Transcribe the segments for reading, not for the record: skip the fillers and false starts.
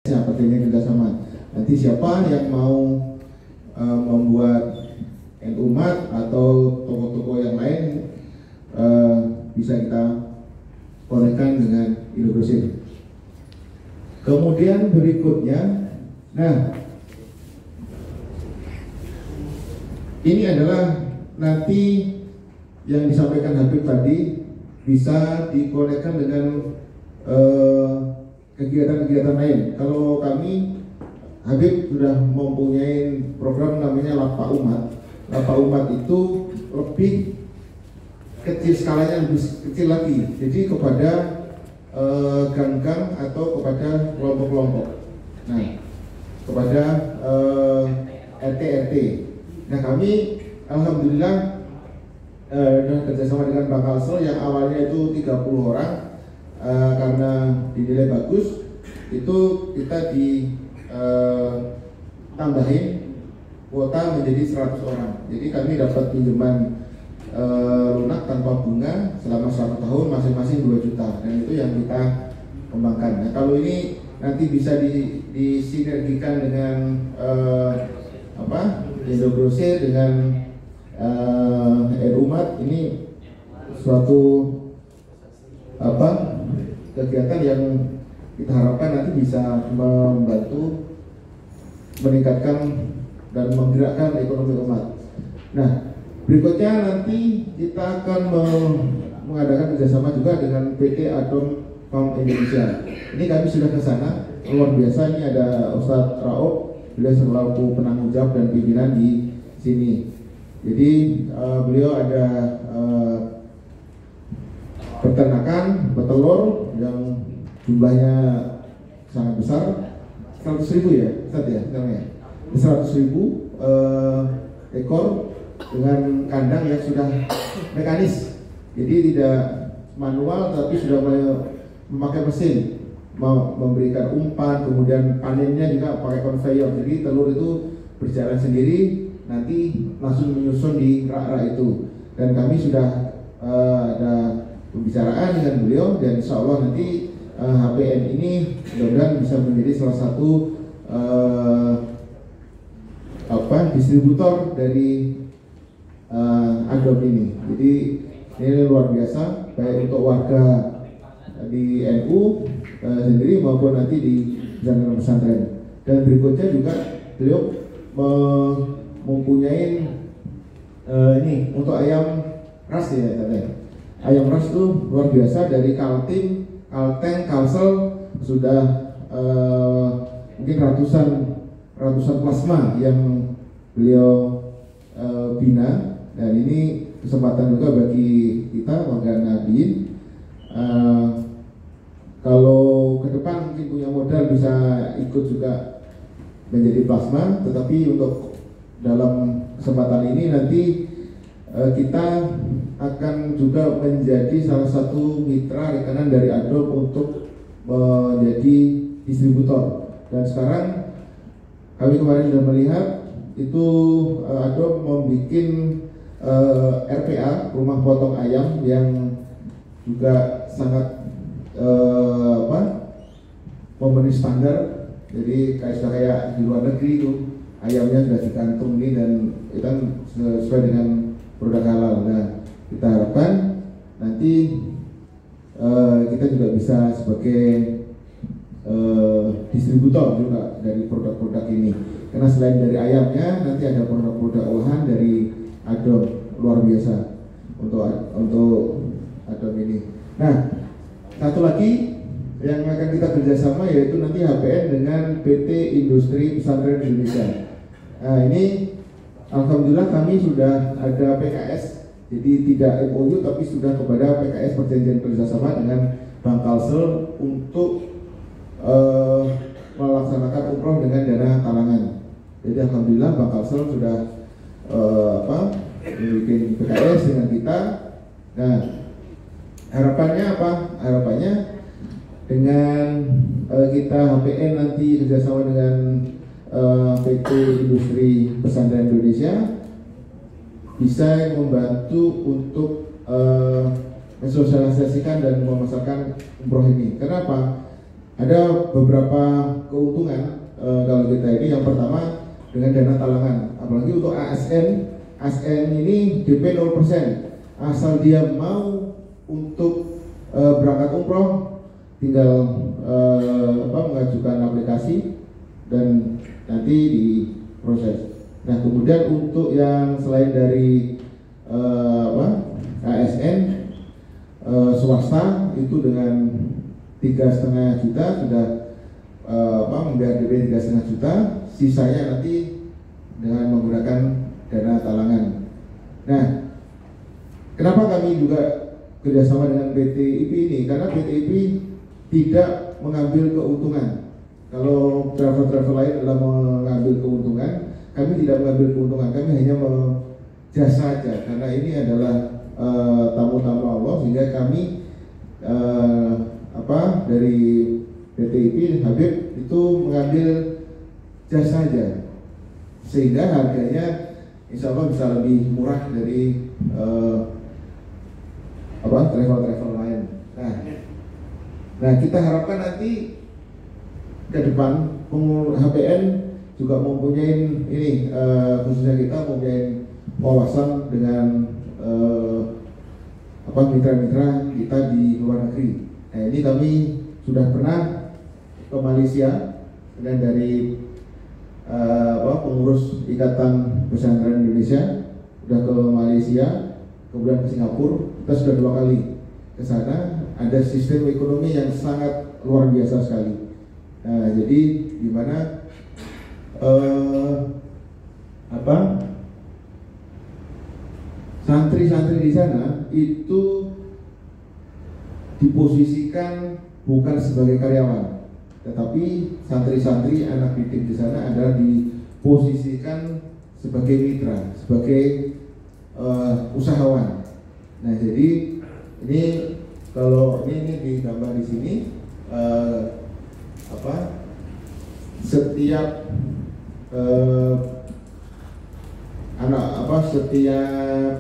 Sepertinya kerjasama. Nanti siapa yang mau membuat umat atau toko-toko yang lain bisa kita konekkan dengan Indogrosir. Kemudian berikutnya, nah ini adalah nanti yang disampaikan Habib tadi bisa dikonekkan dengan kegiatan-kegiatan lain. Kalau kami, Habib sudah mempunyai program namanya Lapak Umat. Lapak Umat itu lebih kecil, skalanya lebih kecil lagi. Jadi kepada gang-gang atau kepada kelompok-kelompok. Nah, kepada RT-RT. Nah, kami alhamdulillah dengan kerjasama dengan Bank Kalsel yang awalnya itu 30 orang, karena dinilai bagus, itu kita ditambahin kuota menjadi 100 orang. Jadi kami dapat pinjaman lunak tanpa bunga selama 1 tahun, masing-masing 2 juta, dan itu yang kita kembangkan. Nah, kalau ini nanti bisa disinergikan dengan Indogrosir dengan Umat, ini suatu kegiatan yang kita harapkan nanti bisa membantu meningkatkan dan menggerakkan ekonomi umat. Nah, berikutnya nanti kita akan mengadakan kerjasama juga dengan PT Adom Farm Indonesia. Ini kami sudah ke sana, luar biasa. Ini ada Ustadz Raob, beliau selaku penanggung jawab dan pimpinan di sini. Jadi beliau ada peternakan petelur yang jumlahnya sangat besar, 100.000 ya, Ustadz ya, 100.000 ekor dengan kandang yang sudah mekanis, jadi tidak manual tapi sudah memakai mesin, memberikan umpan, kemudian panennya juga pakai conveyor, jadi telur itu berjalan sendiri, nanti langsung menyusun di rak-rak itu. Dan kami sudah ada pembicaraan dengan beliau, dan insya Allah nanti HPN ini mudah-mudahan bisa menjadi salah satu distributor dari Adom ini. Jadi ini luar biasa, baik untuk warga di NU sendiri maupun nanti di pesantren pesantren. Dan berikutnya juga beliau mempunyai ini untuk ayam ras ya katanya. Ayam ras itu luar biasa, dari Kaltim, Kalteng, Kalsel sudah mungkin ratusan plasma yang beliau bina, dan ini kesempatan juga bagi kita warga Nahdien. Kalau ke depan mungkin punya modal bisa ikut juga menjadi plasma, tetapi untuk dalam kesempatan ini nanti kita akan juga menjadi salah satu mitra rekanan dari Adom untuk menjadi distributor. Dan sekarang kami kemarin sudah melihat itu Adom membuat RPA, rumah potong ayam, yang juga sangat memenuhi standar. Jadi kayak di luar negeri itu ayamnya sudah dikantung ini, dan itu kan sesuai dengan produk halal. Nah, kita harapkan nanti kita juga bisa sebagai distributor juga dari produk-produk ini, karena selain dari ayamnya nanti ada produk-produk olahan dari Adom, luar biasa untuk Adom ini. Nah, satu lagi yang akan kita kerjasama yaitu nanti HPN dengan PT Industri Pesantren Indonesia. Nah, ini alhamdulillah kami sudah ada PKS, jadi tidak MOU tapi sudah kepada PKS, perjanjian kerjasama dengan Bank Kalsel untuk melaksanakan umroh dengan dana talangan. Jadi alhamdulillah Bank Kalsel sudah membuat PKS dengan kita. Nah, harapannya apa? Harapannya dengan kita HPN nanti kerjasama dengan PT Industri Pesantren Indonesia bisa membantu untuk mensosialisasikan dan memasarkan umroh ini. Kenapa? ada beberapa keuntungan kalau kita ini. Yang pertama dengan dana talangan, apalagi untuk ASN ini DP 0%, asal dia mau untuk berangkat umroh, tinggal mengajukan aplikasi dan nanti diproses. Nah, kemudian untuk yang selain dari ASN swasta itu dengan 3,5 juta sudah membayar DP 3,5 juta, sisanya nanti dengan menggunakan dana talangan. Nah, kenapa kami juga kerjasama dengan PT IP ini? Karena PT IP tidak mengambil keuntungan. Kalau travel lain adalah mengambil keuntungan, kami tidak mengambil keuntungan, kami hanya jasa saja. Karena ini adalah tamu-tamu Allah, sehingga kami dari PT IP Habib itu mengambil jasa saja, sehingga harganya insya Allah bisa lebih murah dari travel lain. Nah, kita harapkan nanti ke depan HPN juga mempunyai ini, khususnya kita mempunyai wawasan dengan mitra-mitra kita di luar negeri. Nah, ini kami sudah pernah ke Malaysia dan dari pengurus Ikatan Pesantren Indonesia sudah ke Malaysia, kemudian ke Singapura. Kita sudah 2 kali ke sana. Ada sistem ekonomi yang sangat luar biasa sekali. Nah, jadi di mana santri-santri di sana itu diposisikan bukan sebagai karyawan, tetapi santri-santri anak didik di sana adalah diposisikan sebagai mitra, sebagai usahawan. Nah, jadi ini kalau ini digambar di sini, setiap setiap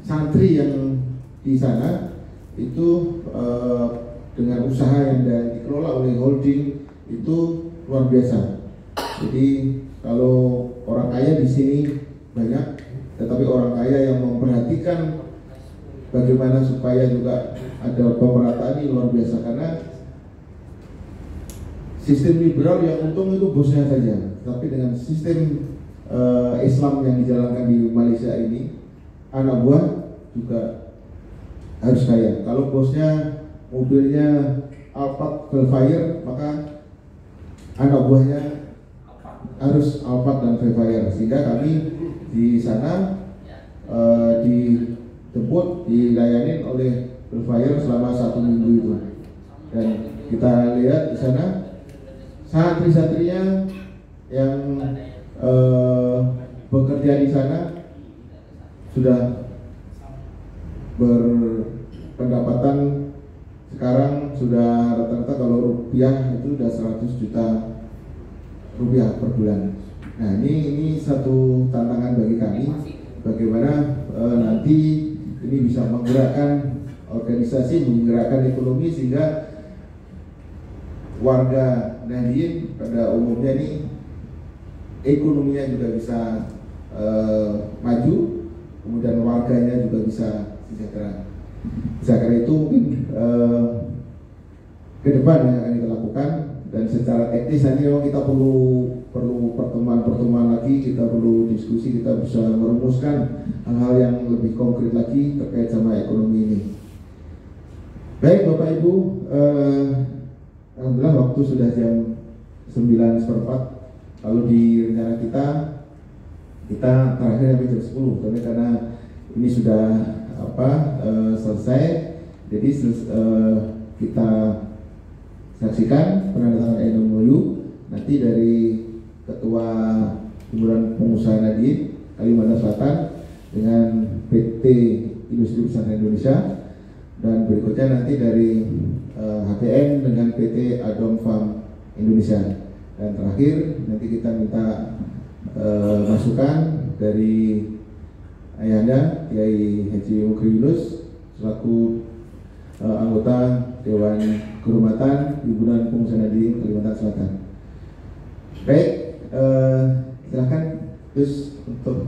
santri yang di sana itu dengan usaha yang dikelola oleh holding itu luar biasa. Jadi kalau orang kaya di sini banyak, tetapi orang kaya yang memperhatikan bagaimana supaya juga ada pemerataan ini luar biasa. Karena sistem liberal yang untung itu bosnya saja, tapi dengan sistem Islam yang dijalankan di Malaysia ini, anak buah juga harus kaya. Kalau bosnya mobilnya Alphard Velfire, maka anak buahnya harus Alphard dan Velfire. Sehingga kami di sana dijemput, dilayani oleh Velfire selama 1 minggu itu. Dan kita lihat di sana santri-santrinya yang bekerja di sana sudah berpendapatan sekarang sudah rata-rata kalau rupiah itu sudah 100 juta rupiah per bulan. Nah, ini satu tantangan bagi kami, bagaimana nanti ini bisa menggerakkan organisasi, menggerakkan ekonomi, sehingga warga Nahdien pada umumnya ini ekonominya juga bisa maju, kemudian warganya juga bisa sejahtera. Karena itu mungkin ke depan yang akan kita lakukan, dan secara teknis nanti memang kita perlu pertemuan lagi, kita perlu diskusi, kita bisa merumuskan hal-hal yang lebih konkret lagi terkait sama ekonomi ini. Baik Bapak Ibu, alhamdulillah waktu sudah jam 9:04. Kalau di rencana kita terakhir sampai jam 10, tapi karena ini sudah selesai, jadi kita saksikan penandatanganan MOU nanti dari Ketua Himpunan Pengusaha Nahdien Kalimantan Selatan dengan PT Industri Pesantren Indonesia, dan berikutnya nanti dari HPN dengan PT Adom Farm Indonesia. Dan terakhir nanti kita minta masukan dari Ayahanda Kiai Haji Mukri Yunus selaku anggota Dewan Kehormatan Himpunan Pengusaha Nadien Kalimantan Selatan. Baik, silakan terus untuk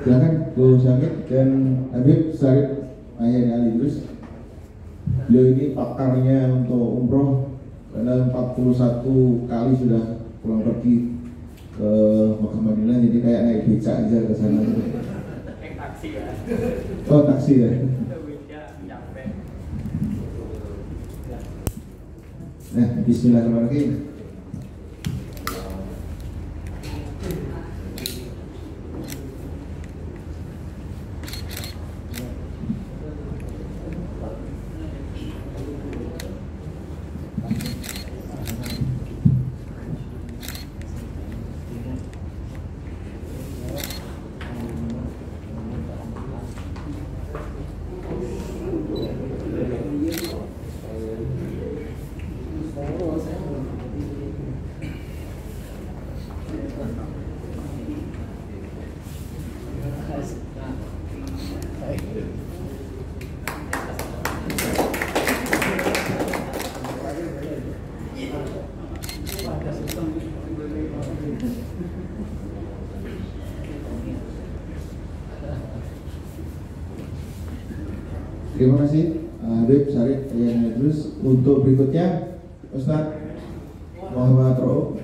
silakan Gus Syamid dan Habib Syarif Ayani Ali Idrus. Beliau ini pakarnya untuk umroh karena 41 kali sudah pulang pergi ke Makkah Madinah, jadi kayak naik becak aja ke sana. Taksi ya. Oh, taksi ya. Nah, bismillahirrahmanirrahim. Terima kasih Habib Syarif Ayani Idrus. Untuk berikutnya Ustadz Muhammad Rauf.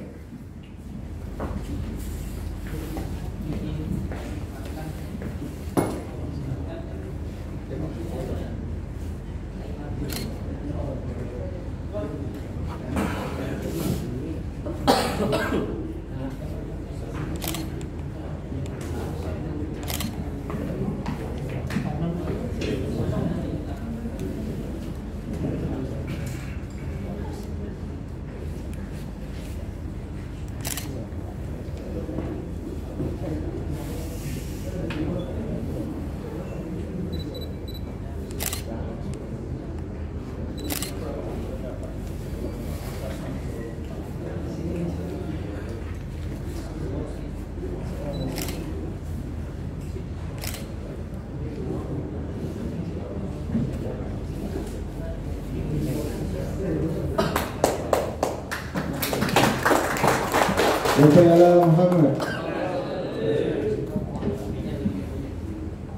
Muhammad.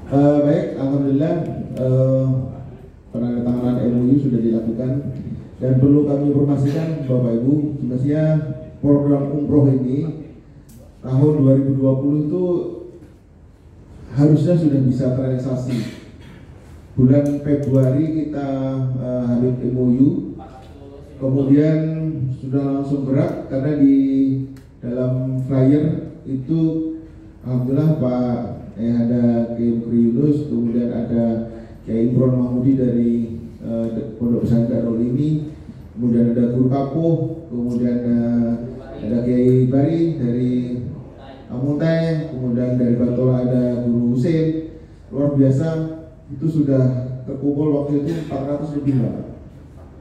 Baik, alhamdulillah penandatanganan MOU sudah dilakukan dan perlu kami informasikan Bapak Ibu, sebenarnya program umroh ini tahun 2020 itu harusnya sudah bisa terrealisasi. Bulan Februari kita Habib MOU, kemudian sudah langsung gerak karena di dalam flyer itu alhamdulillah Pak ada Kiai Yunus, kemudian ada Kiai Imron Mahmudi dari Pondok Pesantren Darul ini, kemudian ada Guru Kapuh, kemudian ada Kiai Bari dari Amuntai, kemudian dari Batola ada Guru Husin. Luar biasa, itu sudah terkumpul waktu itu 400 lebih Pak.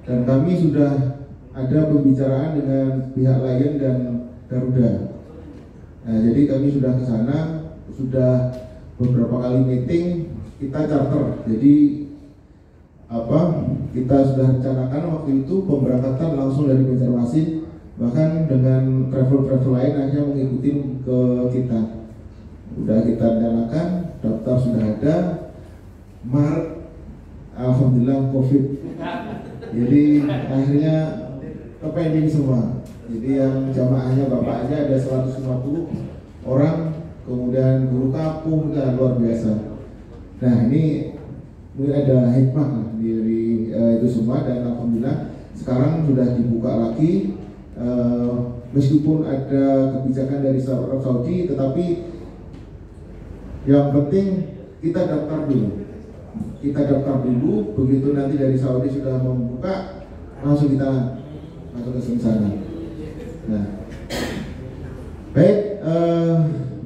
Dan kami sudah ada pembicaraan dengan pihak Lion dan Garuda. Nah, jadi kami sudah ke sana, sudah beberapa kali meeting, kita charter. Jadi kita sudah rencanakan waktu itu pemberangkatan langsung dari Banjarmasin, bahkan dengan travel lain hanya mengikuti ke kita. Sudah kita rencanakan, daftar sudah ada. Maret, alhamdulillah COVID. Jadi akhirnya pending semua. Jadi yang jamaahnya bapaknya ada 150 orang, kemudian guru kampung dan luar biasa. Nah ini ada hikmah dari itu semua dan alhamdulillah sekarang sudah dibuka lagi. Meskipun ada kebijakan dari Arab Saudi, tetapi Yang penting kita daftar dulu. Kita daftar dulu, begitu nanti dari Saudi sudah membuka, langsung kita masuk ke sana. Nah, baik,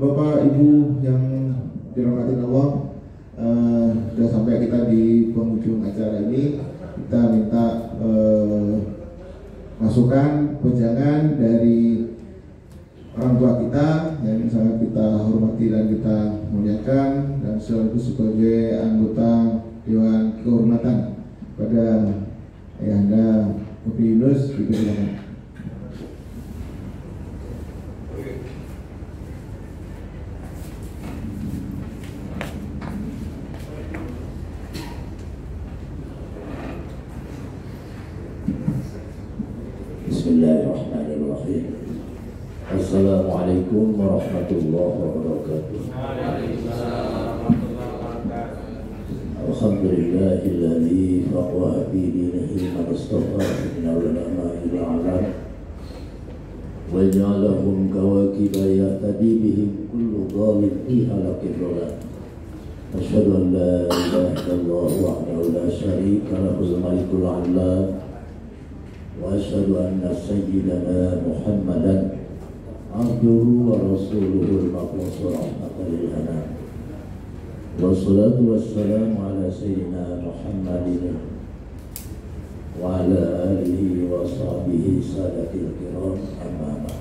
Bapak Ibu yang dirahmati Allah, sudah sampai kita di penghujung acara ini. Kita minta masukan, wejangan dari orang tua kita yang sangat kita hormati dan kita muliakan, dan sekaligus sebagai anggota Dewan Kehormatan pada Ayahanda Mufti Yunus, dipersilakan. Bismillahirrahmanirrahim. Assalamualaikum warahmatullahi wabarakatuh. Alhamdulillahilladzi faqaha fi dinihi man istafa min ulama ila alam wa ja'alahum kawakiba yahtadi bihim kullu dhalin fi halaqir dhalam. Asyhadu an la ilaha illallah wahdahu la syarika lahu al-malikul 'allam wa asyhadu anna sayyidana Muhammadan abduhu wa rasuluhu al-mab'uts rahmatan lil alamin. Wassalatu wassalamu ala sayyidina Muhammadin wa ala alihi wa sahbihi sadatil kiram, amma ba'd.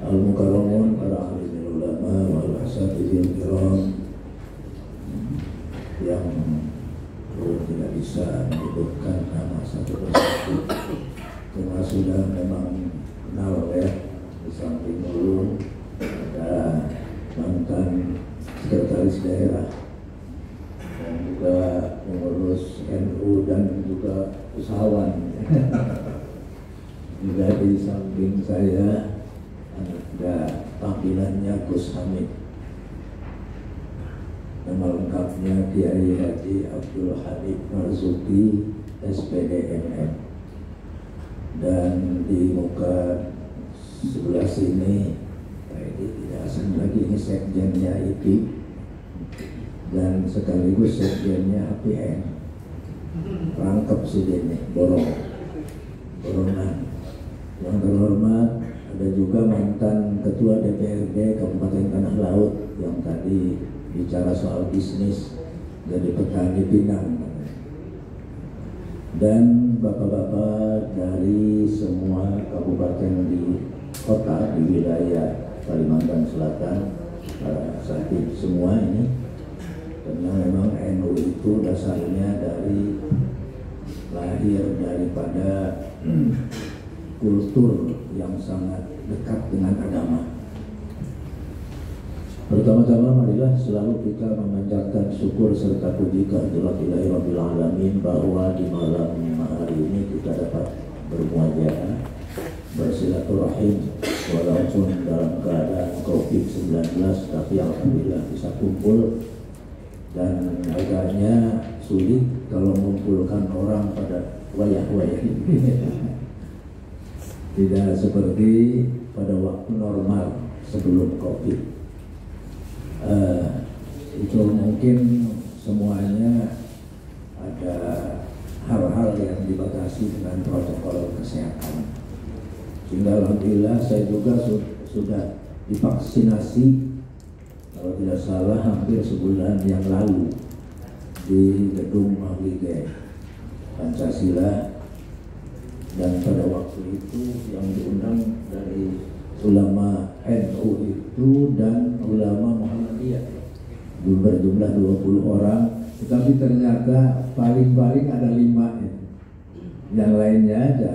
Al-mukarramun para alim ulama wal asatidil kiram yang tidak bisa menyebutkan nama satu persatu, karena sudah memang kenal ya. Di samping ulun ada mantan sekretaris daerah dan juga pengurus NU dan juga usahawan. Juga di samping saya ada panggilannya Gus Hamid, nama lengkapnya Kiai Haji Abdul Hamid Marzuki SPD MM. Dan di muka sebelah sini, ini tidak asing lagi, ini sekjennya IP dan sekaligus sekjennya APN. Rangkap sudah ini, borongan. Yang terhormat, ada juga mantan Ketua DPRD Kabupaten Tanah Laut yang tadi bicara soal bisnis jadi petani pinang. Dan bapak-bapak dari semua kabupaten di kota di wilayah Kalimantan Selatan, para sakit semua ini, karena memang NU itu dasarnya dari lahir daripada kultur yang sangat dekat dengan agama. Pertama-tama marilah selalu kita memanjatkan syukur serta puji kehadirat Ilahi Rabbil Alamin bahwa di malam hari ini kita dapat bermuajah, bersilaturahim walaupun dalam keadaan COVID-19, tapi alhamdulillah bisa kumpul. Dan agaknya sulit kalau mengumpulkan orang pada wayah-wayah ini. Tidak seperti pada waktu normal sebelum COVID. Itu mungkin semuanya ada hal-hal yang dibatasi dengan protokol kesehatan. Sehingga alhamdulillah saya juga sudah divaksinasi, kalau tidak salah hampir sebulan yang lalu di gedung Mahligai Pancasila. Dan pada waktu itu yang diundang dari ulama NU itu dan ulama Muhammadiyah berjumlah 20 orang, tetapi ternyata paling-paling ada 5 ya. Yang lainnya ada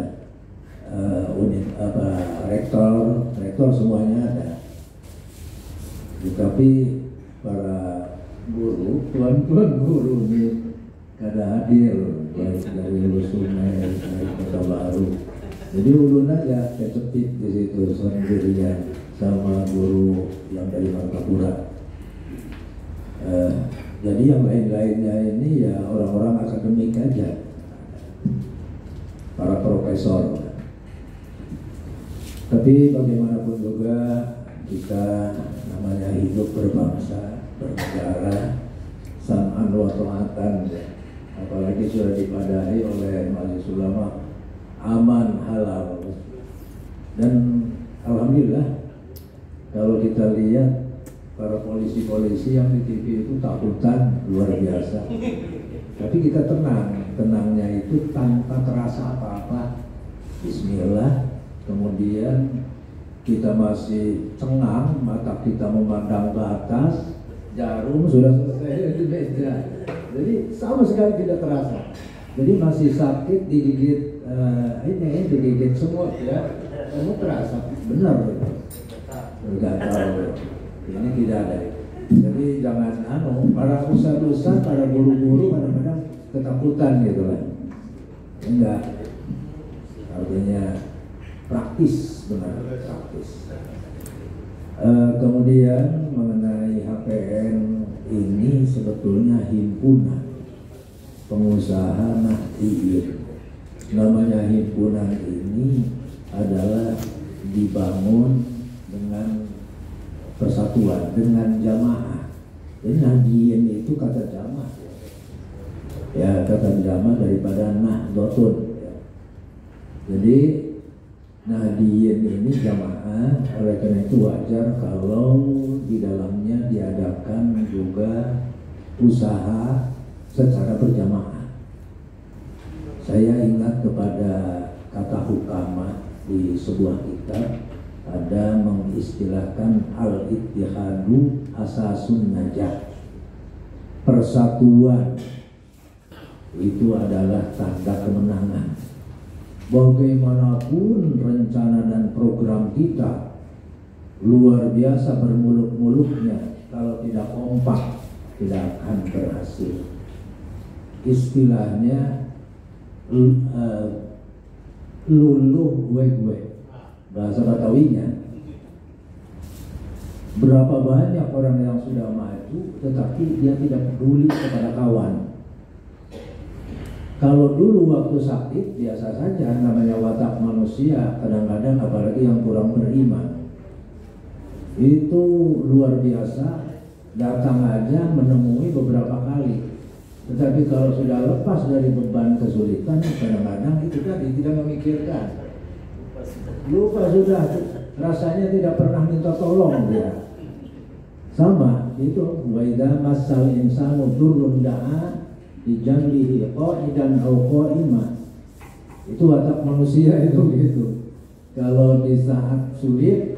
rektor semuanya ada, tetapi para guru, tuan-tuan guru ini kada hadir, baik dari Hulu Sungai, dari Kota Baru. Jadi ulun aja kecepit di situ sendirian sama guru yang dari Martapura. Jadi yang lain-lainnya ini ya orang-orang akademik aja, para profesor. Tapi bagaimanapun juga kita namanya hidup berbangsa, bernegara, sam'an wa ta'atan, ya. Apalagi sudah dipadahi oleh majelis ulama aman halal. Dan alhamdulillah kalau kita lihat para polisi-polisi yang di TV itu takutan luar biasa. Tapi kita tenangnya itu tanpa terasa apa-apa. Bismillah. Kemudian kita masih cengang, mata kita memandang ke atas, jarum sudah selesai di meja. Jadi sama sekali tidak terasa. Jadi masih sakit digigit digigit semut ya. Semut terasa benar. Bergatal. Ini tidak ada. Jadi jangan para ustaz-ustaz, para guru-guru kadang-kadang ketakutan gitu kan. Enggak. Artinya praktis, benar praktis. Kemudian mengenai HPN ini sebetulnya himpunan pengusaha Nahdiyin. Namanya himpunan ini adalah dibangun dengan persatuan, dengan jamaah. Jadi Nahdiyin itu kata jamaah, ya kata jamaah daripada Nahdotun. Ya. Jadi Nahdiyin ini jamaah, oleh karena itu wajar kalau di dalamnya diadakan juga usaha secara berjamaah. Saya ingat kepada kata hukama di sebuah kitab, ada mengistilahkan al-ittihadu asasun najah. Persatuan itu adalah tanda kemenangan. Bagaimanapun rencana dan program kita luar biasa bermuluk-muluknya, kalau tidak kompak tidak akan berhasil. Istilahnya luluh gue bahasa Batawinya. Berapa banyak orang yang sudah maju tetapi dia tidak peduli kepada kawan. Kalau dulu waktu sakit biasa saja, namanya watak manusia, kadang-kadang apalagi yang kurang beriman itu luar biasa, datang aja menemui beberapa kali. Tetapi kalau sudah lepas dari beban kesulitan, kadang-kadang itu tadi tidak memikirkan, lupa sudah, rasanya tidak pernah minta tolong dia. Sama itu, wa idza massal insanu durrun da'a di jambihi qa'idan aw qa'ima. Itu watak manusia itu gitu. Kalau di saat sulit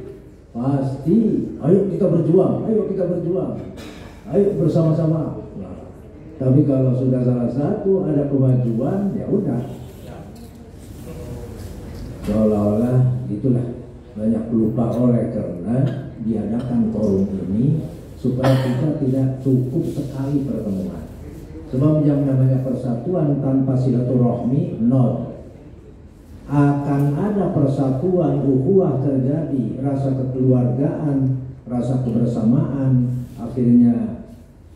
pasti ayo kita berjuang, ayo bersama-sama. Nah, tapi kalau sudah salah satu ada kemajuan, ya udah. Seolah-olah itulah banyak lupa oleh karena diadakan forum ini supaya kita tidak cukup sekali pertemuan. Sebab yang namanya persatuan tanpa silaturahmi nol. Akan ada persatuan, ukhuwah terjadi, rasa kekeluargaan, rasa kebersamaan, akhirnya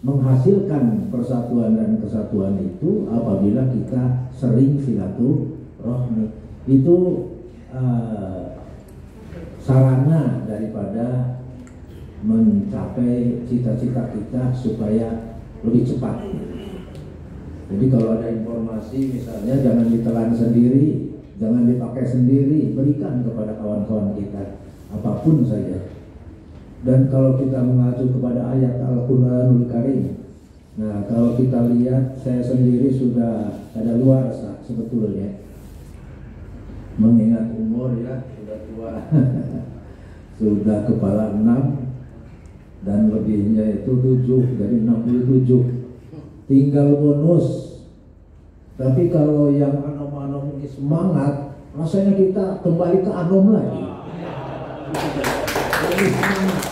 menghasilkan persatuan dan kesatuan itu apabila kita sering silaturahmi. Itu sarana daripada mencapai cita-cita kita supaya lebih cepat. Jadi kalau ada informasi misalnya jangan ditelan sendiri, jangan dipakai sendiri, berikan kepada kawan-kawan kita apapun saja. Dan kalau kita mengacu kepada ayat Al-Quranul Karim, nah kalau kita lihat, saya sendiri sudah ada luar sebetulnya, mengingat umur ya sudah tua, sudah kepala 6 dan lebihnya itu 7, jadi 67. Tinggal bonus. Tapi kalau yang anom-anom ini semangat, rasanya kita kembali ke anom lagi. Jadi semangat,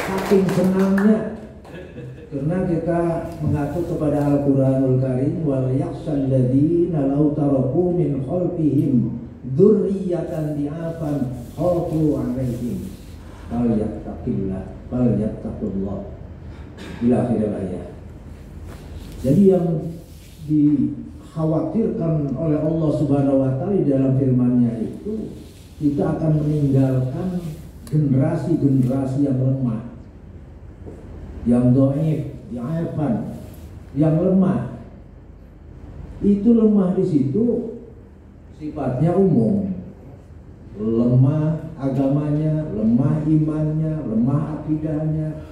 saking senangnya, karena kita mengacu kepada Al-Quranul Karim, wal yakhshal ladzina law taraku min khalfihim dzurriyyatan di'afan khafu 'alaihim fal yattaqullah ila akhir ayat. Jadi yang dikhawatirkan oleh Allah Subhanahu wa Ta'ala di dalam firman-Nya itu, kita akan meninggalkan generasi-generasi yang lemah. yang dhaif, yang afan, yang lemah. Itu lemah di situ sifatnya umum. Lemah agamanya, lemah imannya, lemah akidahnya,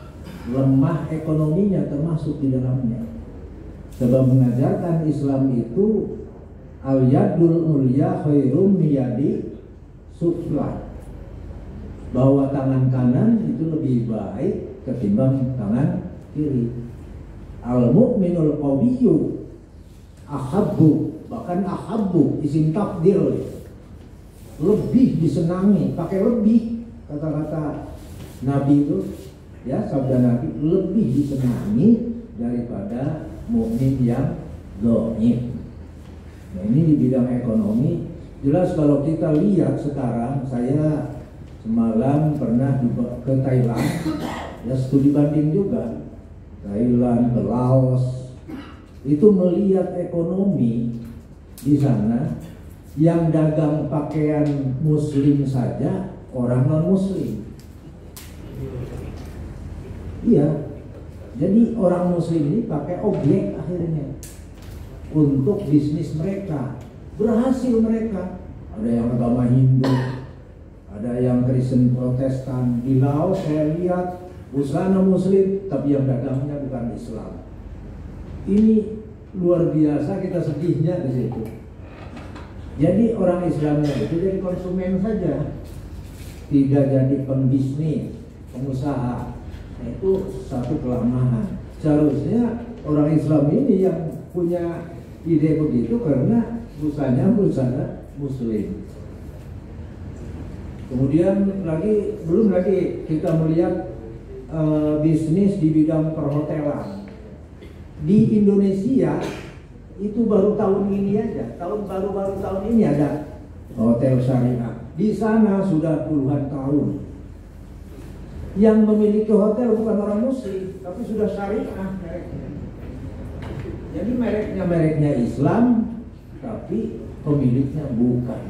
lemah ekonominya termasuk di dalamnya. Sebab mengajarkan Islam itu al-yadul ulya khairum miyadi sufla, bahwa tangan kanan itu lebih baik ketimbang tangan kiri. Al-mu'minul qawiyyu ahabbu, bahkan ahabbu isim tafdil, lebih disenangi, pakai lebih, kata-kata Nabi itu ya, sabda Nabi, lebih disenangi daripada mukmin yang dhaif. Nah, ini di bidang ekonomi jelas. Kalau kita lihat sekarang, saya semalam pernah ke Thailand, ya studi banding juga, Thailand, ke Laos, itu melihat ekonomi di sana yang dagang pakaian muslim saja orang non muslim. Iya, jadi orang muslim ini pakai objek akhirnya untuk bisnis mereka. Berhasil mereka. Ada yang agama Hindu, ada yang Kristen Protestan. Di Laos saya lihat busana muslim tapi yang dagangnya bukan Islam. Ini luar biasa, kita sedihnya di situ. Jadi orang Islamnya itu jadi konsumen saja, tidak jadi pembisnis, pengusaha. Nah, itu satu kelemahan. Seharusnya orang Islam ini yang punya ide begitu karena busana muslim. Kemudian belum lagi kita melihat bisnis di bidang perhotelan. Di Indonesia itu baru tahun ini aja, baru tahun ini ada hotel syariah. Di sana sudah puluhan tahun. Yang memiliki hotel bukan orang muslim, tapi sudah syariah mereknya. Jadi mereknya Islam, tapi pemiliknya bukan.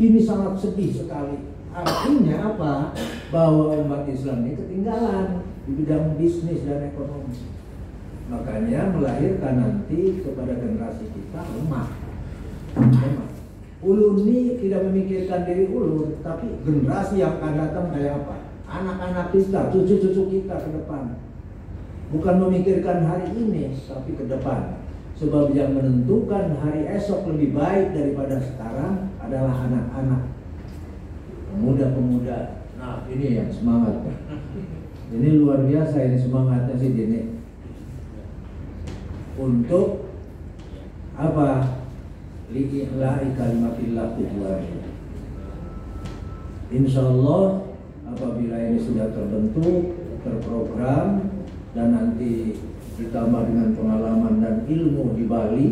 Ini sangat sedih sekali. Artinya apa? Bahwa umat Islam ini ketinggalan di bidang bisnis dan ekonomi. Makanya melahirkan nanti kepada generasi kita lemah. Ulun ini tidak memikirkan diri ulun, tapi generasi yang akan datang kayak apa? Anak-anak kita, cucu-cucu kita ke depan. Bukan memikirkan hari ini, tapi ke depan. Sebab yang menentukan hari esok lebih baik daripada sekarang adalah anak-anak, pemuda-pemuda. Nah, ini yang semangat. Ini luar biasa ini semangatnya sih ini. Untuk apa? Li'ila'i kalimatillah tujuan. Insyaallah apabila ini sudah terbentuk, terprogram, dan nanti ditambah dengan pengalaman dan ilmu di Bali,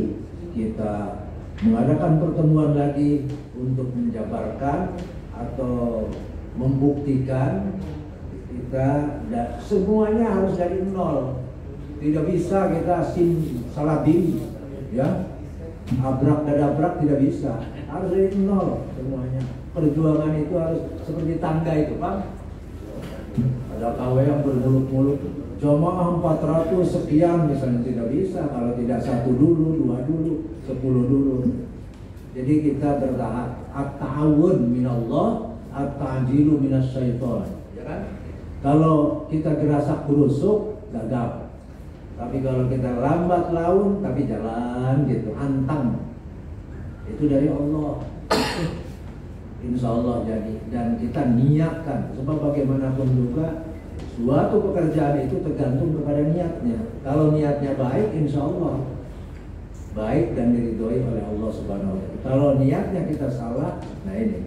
kita mengadakan pertemuan lagi untuk menjabarkan atau membuktikan kita semuanya harus dari nol. Tidak bisa kita salah diri, ya, abrak dadabrak tidak bisa, harus dari nol semuanya. Perjuangan itu harus seperti tangga itu, Pak. Ada KW yang bermulut-mulut, jamaah 400 sekian misalnya, tidak bisa kalau tidak 1 dulu, 2 dulu, 10 dulu. Jadi kita bertahap. At-ta'awun minallah, at-ta'jilu minasyaiton, ya kan? Kalau kita gerasak gerusuk, gagal. Tapi kalau kita lambat laun tapi jalan gitu, antang, itu dari Allah. Insya Allah jadi. Dan kita niatkan, sebab bagaimanapun juga suatu pekerjaan itu tergantung kepada niatnya. Kalau niatnya baik, insya Allah baik dan diridhoi oleh Allah Subhanahu wa Ta'ala. Kalau niatnya kita salah, nah ini.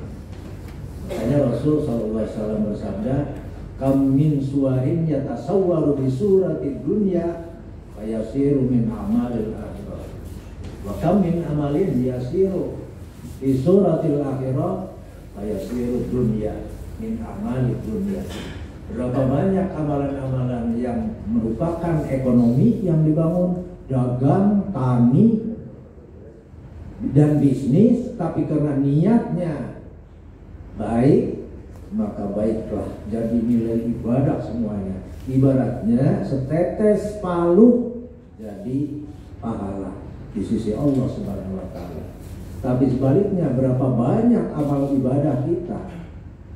Makanya Rasul SAW bersabda, "Kam min suwarin yatasawwaru bi surati dunya fayasiru min amalil akhirah. Wa kam min amalin yasiru bi suratil akhirah fayasiru dunya min amalid dunya." Berapa banyak amalan-amalan yang merupakan ekonomi yang dibangun, dagang, tani, dan bisnis, tapi karena niatnya baik, maka baiklah jadi nilai ibadah semuanya. Ibaratnya setetes palu jadi pahala di sisi Allah Subhanahu wa Ta'ala. Tapi sebaliknya, berapa banyak amal ibadah kita,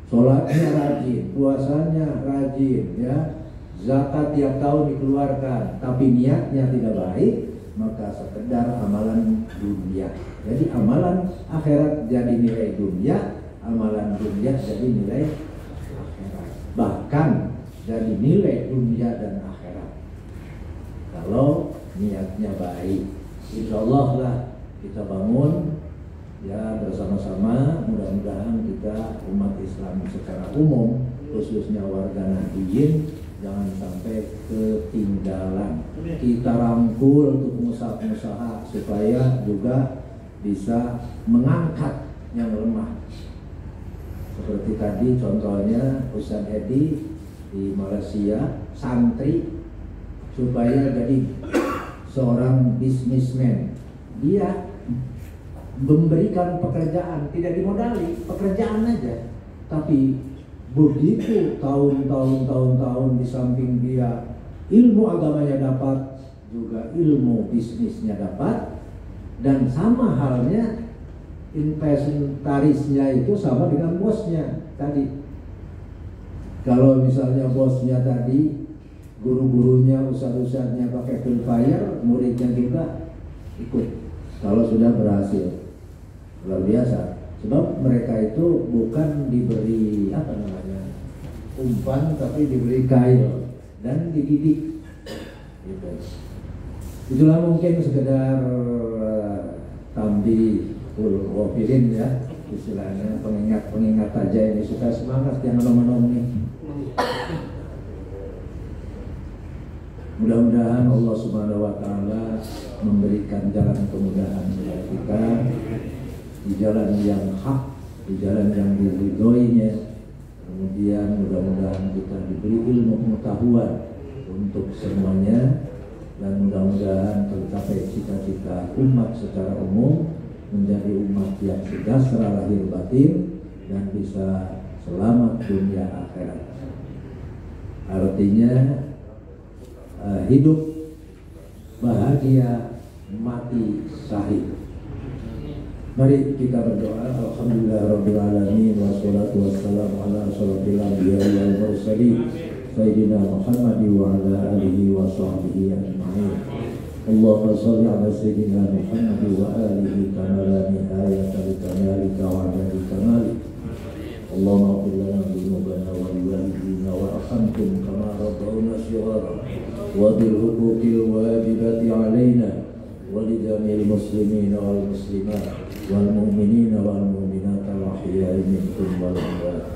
sholatnya rajin, puasanya rajin, ya, zakat tiap tahun dikeluarkan, tapi niatnya tidak baik, maka sekedar amalan dunia. Jadi amalan akhirat jadi nilai dunia, amalan dunia jadi nilai akhirat. Bahkan jadi nilai dunia dan akhirat kalau niatnya baik. Insya Allah lah kita bangun ya bersama-sama, mudah-mudahan kita umat Islam secara umum, khususnya warga Nahdliyin, jangan sampai ketinggalan. Kita rangkul untuk pengusaha-pengusaha supaya juga bisa mengangkat yang lemah. Seperti tadi contohnya Ustaz Edi di Malaysia, santri supaya jadi seorang bisnismen. Dia memberikan pekerjaan, tidak dimodali, pekerjaan aja. Tapi begitu tahun-tahun di samping dia ilmu agamanya dapat, juga ilmu bisnisnya dapat, dan sama halnya inventarisnya itu sama dengan bosnya tadi. Kalau misalnya bosnya tadi, guru-gurunya, ustadz-ustadznya pakai purifier, muridnya juga ikut. Kalau sudah berhasil, luar biasa. Sebab mereka itu bukan diberi umpan, tapi diberi kail dan dididik. Gitu. Itulah mungkin sekedar tambihul wafilin ya, istilahnya pengingat aja ini, supaya semangat yang nom-nom nih. Mudah-mudahan Allah Subhanahu wa Ta'ala memberikan jalan kemudahan kepada kita di jalan yang hak, di jalan yang diridhoinya. Kemudian mudah-mudahan kita diberi ilmu pengetahuan untuk semuanya, dan mudah-mudahan tercapai cita-cita umat secara umum menjadi umat yang sejahtera lahir batin dan bisa selamat dunia akhirat. Artinya hidup bahagia, mati syahid. Mari kita berdoa. Alhamdulillahirabbil alamin, wassalatu wassalamu ala asyrofil anbiya'i wal mursalin sayyidina Muhammad wa ala alihi wa sahbihi ajma'in. Allahumma shalli ala sayyidina Muhammad wa alihi kama la nihayata li kamalika wa adadi kamalik. Allahumma ighfir lana dhunubana wa liwalidina wa arhamhum kama rabbawna shighara wa bil huquqil wajibati alaina wa li jami'il muslimina wal muslimat wal mu'minina wal mu'minat al ahya'i minkum wal amwat.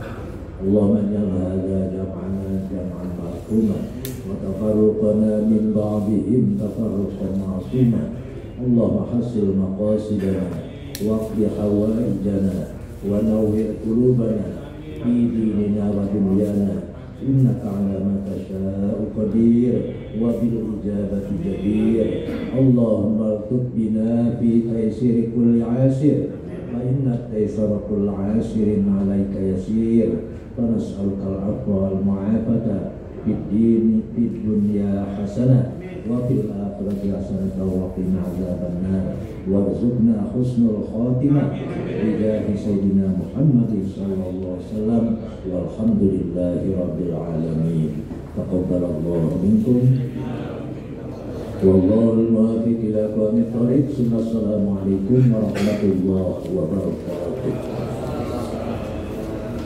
Allahumma ij'al hadha jam'ana jam'an marhuma wa tafarruqana min ba'dihim tafarruqan ma'suma. Allahumma hassil maqasidana waqdi hawaijana wa nawwir qulubana fi dinina wa dunyana innaka 'ala ma tasha'u qadir wa bil ijabati jadir. Allahumma tub bina fi taysir kulli 'asir fa inna taysara kulli 'asirin 'alaika yasir. فنسألك العفو والمعافاة في الدين في الدنيا حسنة وفي الآخرة حسنة وقنا عذاب النار وارزقنا حسن الخاتمة بجاه سيدنا محمد صلى الله عليه وسلم والحمد لله رب العالمين. تقبل الله منكم والله الموافق إلى أقوام الطريق. السلام عليكم ورحمة الله وبركاته.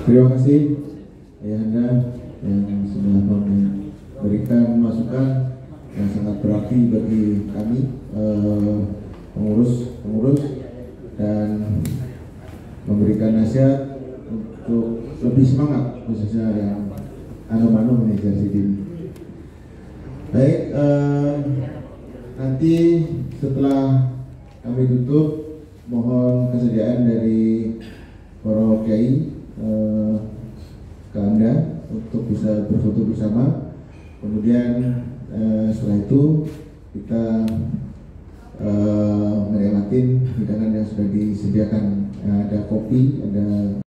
Terima kasih Ayahanda yang sudah memberikan masukan yang sangat berarti bagi kami pengurus dan memberikan nasihat untuk lebih semangat, khususnya yang anu-anu nih Jarsidin. Baik, nanti setelah kami tutup, mohon kesediaan dari para kiai ke Anda untuk bisa berfoto bersama. Kemudian setelah itu kita menikmati hidangan yang sudah disediakan. Ada kopi, ada